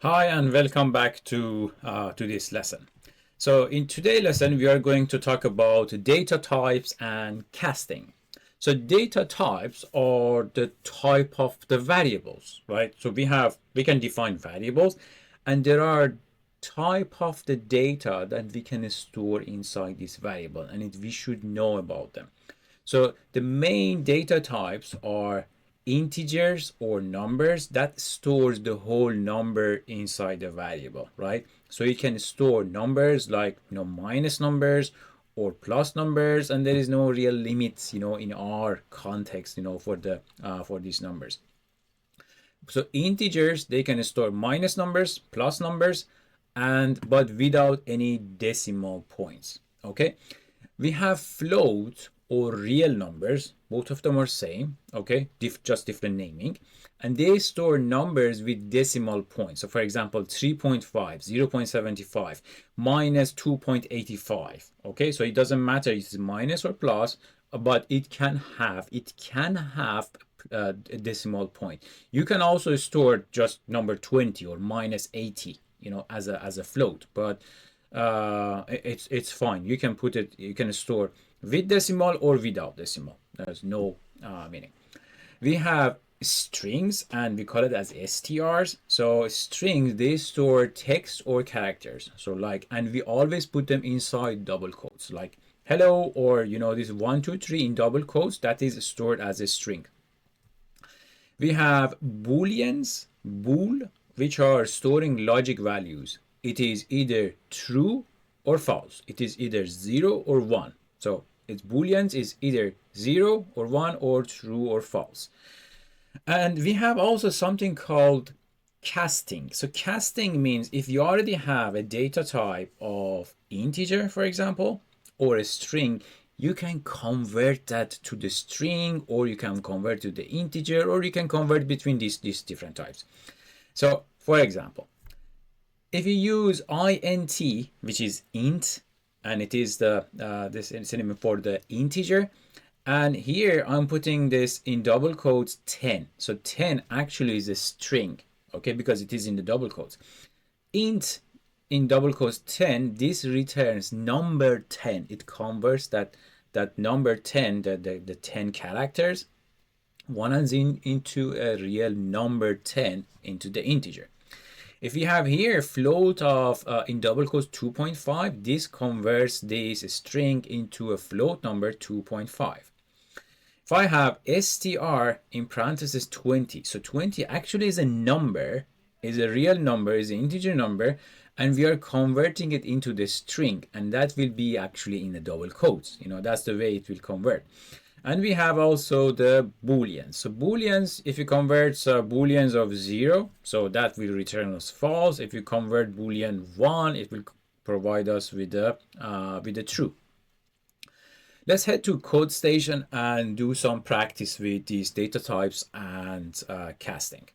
Hi and welcome back to this lesson. So in today's lesson we are going to talk about data types and casting. So data types are the type of the variables, right? So we can define variables, and there are type of the data that we can store inside this variable, and we should know about them. So the main data types are integers or numbers that stores the whole number inside the variable, right? So you can store numbers like minus numbers or plus numbers, and there is no real limits in our context for these numbers. So integers, they can store minus numbers, plus numbers, and but without any decimal points. Okay, we have float or real numbers. Both of them are same. Okay, just different naming, and they store numbers with decimal points. So for example, 3.5, 0.75, minus 2.85. Okay, so it doesn't matter if it's minus or plus, but it can have a decimal point. You can also store just number 20 or minus 80, as a float, but it's fine. You can put it. You can store with decimal or without decimal. There's no meaning. We have strings, and we call it as strs. So strings, they store text or characters. So and we always put them inside double quotes, like hello, or this 123 in double quotes, that is stored as a string. We have booleans, bool, which are storing logic values. It is either true or false. It is either 0 or 1. So its booleans is either 0 or 1 or true or false. And we have also something called casting. So casting means if you already have a data type of integer, for example, or a string, you can convert that to the string, or you can convert to the integer, or you can convert between these different types. So for example, if you use int, which is int, and it is this synonym for the integer, and here I'm putting this in double quotes 10. So 10 actually is a string, okay, because it is in the double quotes. Int in double quotes 10, this returns number 10. It converts that number 10, the 10 characters, one is into a real number 10 into the integer. If we have here float of in double quotes 2.5, this converts this string into a float number 2.5. If I have str in parentheses 20, so 20 actually is a number, is a real number, is an integer number, and we are converting it into the string, and that will be actually in the double quotes. That's the way it will convert. And we have also the booleans. So booleans, if you convert booleans of 0, so that will return us false. If you convert boolean 1, it will provide us with the true. Let's head to CodeStation and do some practice with these data types and casting.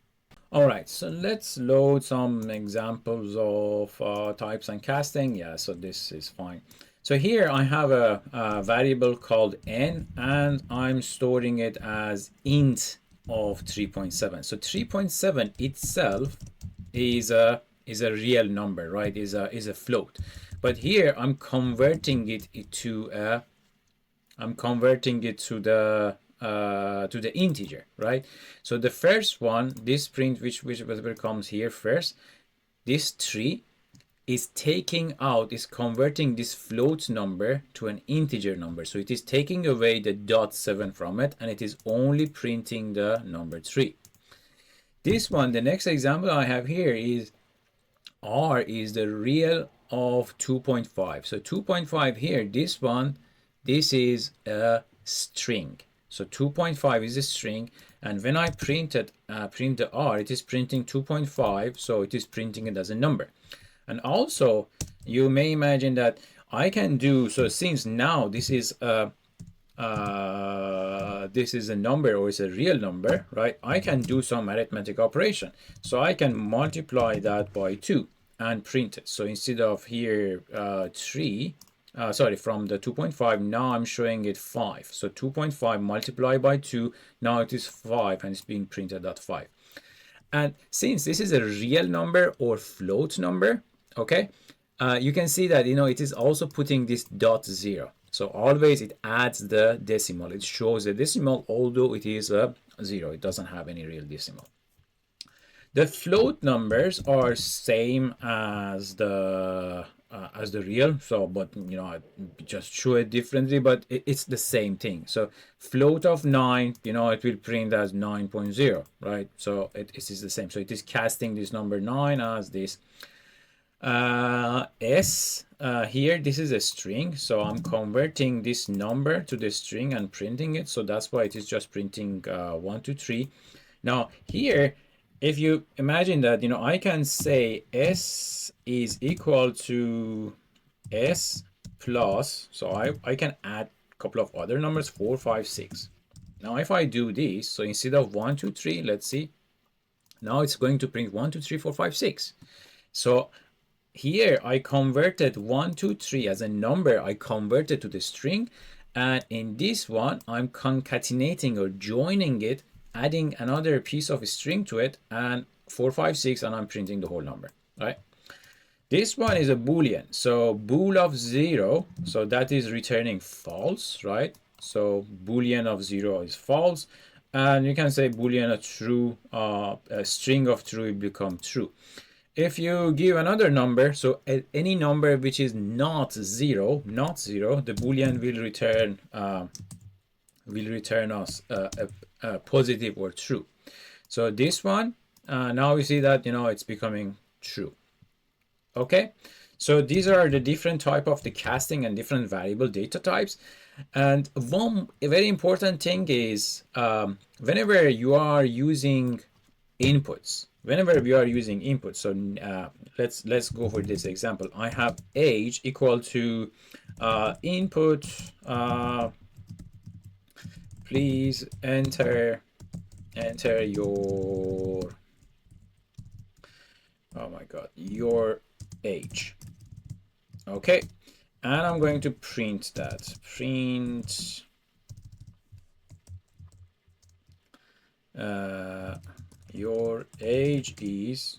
All right, so let's load some examples of types and casting. Yeah, so this is fine. So here I have a variable called n, and I'm storing it as int of 3.7. So 3.7 itself is a real number, right? Is a float. But here I'm converting it to the integer, right? So the first one, this print, which comes here first, this 3 is converting this float number to an integer number. So it is taking away the .7 from it, and it is only printing the number 3. This one, the next example I have here, is r is the real of 2.5. So 2.5 here, this is a string. So 2.5 is a string, and when I print the r, it is printing 2.5, so it is printing it as a number. And also, you may imagine that I can do, so since now this is a number, or it's a real number, right? I can do some arithmetic operation. So I can multiply that by 2 and print it. So instead of here 3, from the 2.5, now I'm showing it 5. So 2.5 multiplied by 2, now it is 5, and it's being printed at 5. And since this is a real number or float number, okay, you can see that, it is also putting this dot zero. So always it adds the decimal. It shows a decimal, although it is a zero. It doesn't have any real decimal. The float numbers are same as the real, so but I just show it differently, but it's the same thing. So float of 9, it will print as 9.0, right? So it is the same. So it is casting this number 9 as this. S here, this is a string, so I'm converting this number to the string and printing it. So that's why it is just printing 1, 2, 3. Now here, if you imagine that, I can say S is equal to S plus, so I can add a couple of other numbers, 4, 5, 6. Now if I do this, so instead of 1, 2, 3, let's see. Now it's going to print 1, 2, 3, 4, 5, 6. So here I converted 1, 2, 3 as a number, I converted to the string. And in this one, I'm concatenating or joining it, adding another piece of string to it, and 4, 5, 6, and I'm printing the whole number, right? This one is a Boolean, so bool of 0, so that is returning false, right? So Boolean of 0 is false, and you can say Boolean of true, a string of true will become true. If you give another number, so any number which is not zero, the Boolean will return us a positive or true. So this one, now we see that it's becoming true. Okay, so these are the different type of the casting and different variable data types. And a very important thing is whenever you are using inputs, so let's go for this example. I have age equal to input, please enter your, oh my god, your age. Okay, and I'm going to print that. Print your age is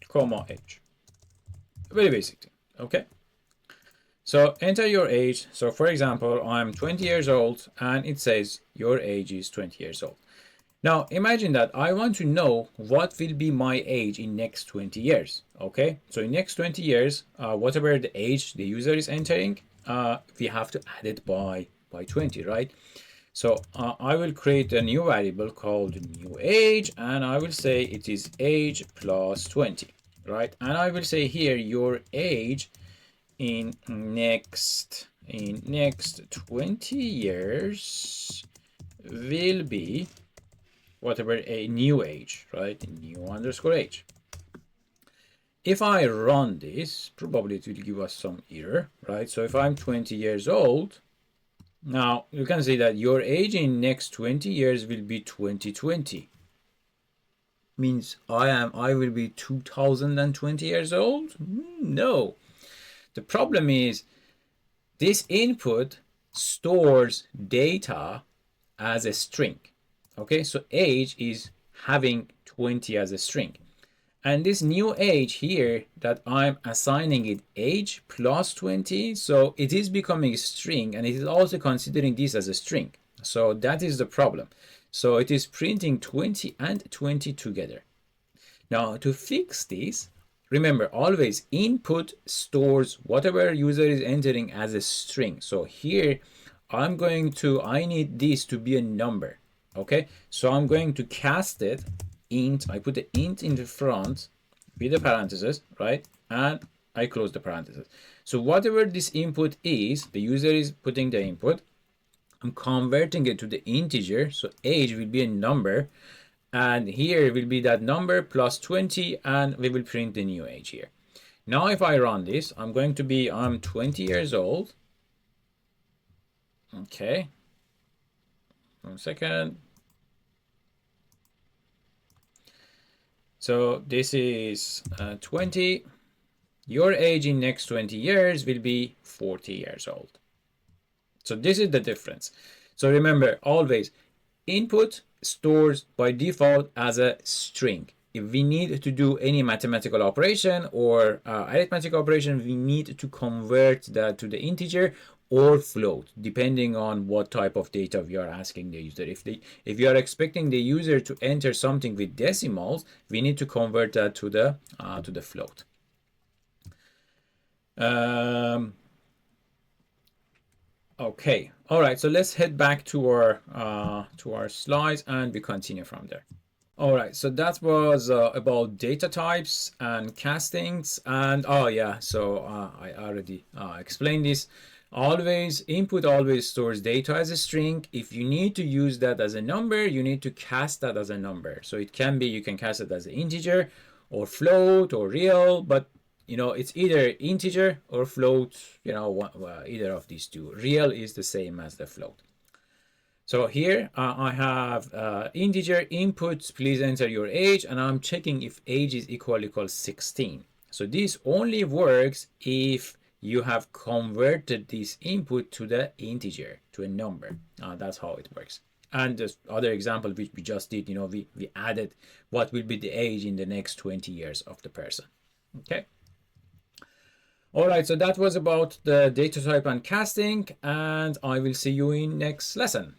comma age. Very basic thing. Okay, so enter your age. So for example, I'm 20 years old and it says your age is 20 years old. Now imagine that I want to know what will be my age in next 20 years. Okay, so in next 20 years, whatever the age the user is entering, we have to add it by 20, right? So I will create a new variable called new age, and I will say it is age plus 20, right? And I will say here your age in next 20 years will be whatever a new age, right? New underscore age. If I run this, probably it will give us some error, right? So if I'm 20 years old, now you can see that your age in next 20 years will be 2020. Means I will be 2020 years old? No. The problem is this input stores data as a string. Okay, so age is having 20 as a string. And this new age here that I'm assigning it age plus 20, so it is becoming a string, and it is also considering this as a string. So that is the problem. So it is printing 20 and 20 together. Now to fix this, remember always input stores whatever user is entering as a string. So here I need this to be a number. Okay, so I'm going to cast it int. I put the int in the front with the parentheses, right? And I close the parentheses. So whatever this input is, the user is putting the input. I'm converting it to the integer. So age will be a number, and here will be that number plus 20, and we will print the new age here. Now if I run this, I'm 20 years old. Okay, 1 second. So this is 20. Your age in next 20 years will be 40 years old. So this is the difference. So remember always input stores by default as a string. If we need to do any mathematical operation or arithmetic operation, we need to convert that to the integer or float, depending on what type of data we are asking the user. If you are expecting the user to enter something with decimals, we need to convert that to the float. Okay, all right. So let's head back to our slides and we continue from there. All right, so that was about data types and castings. And oh yeah, so I already explained this. Input always stores data as a string. If you need to use that as a number, you need to cast that as a number. So it can be, you can cast it as an integer or float or real, but you know, it's either integer or float, you know, either of these two. Real is the same as the float. So here I have integer inputs, please enter your age, and I'm checking if age is equal 16. So this only works if you have converted this input to the integer, to a number. That's how it works. And the other example which we just did, you know, we added what will be the age in the next 20 years of the person. Okay. All right, so that was about the data type and casting, and I will see you in next lesson.